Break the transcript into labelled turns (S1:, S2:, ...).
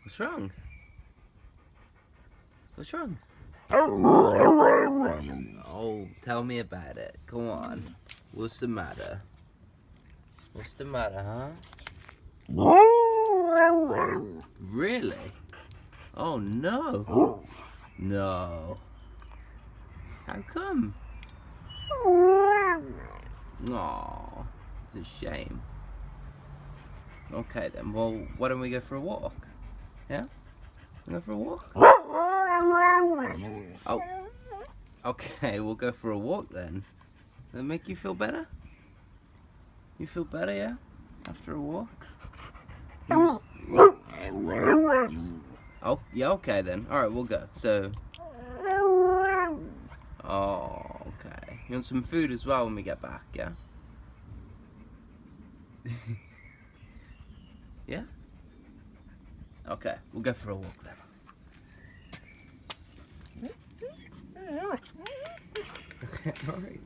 S1: What's wrong? What's wrong? Oh, tell me about it. Come on. What's the matter? What's the matter, huh? Really? Oh, no. No. How come? Aw, it's a shame. Okay then, well, why don't we go for a walk? Yeah? Go for a walk? Oh. Okay, we'll go for a walk then. Does that make you feel better? You feel better, yeah? After a walk? Oh, yeah, okay then. Alright, we'll go. So... Oh, okay. You want some food as well when we get back, yeah? Yeah? Okay, we'll go for a walk then. Okay, alright.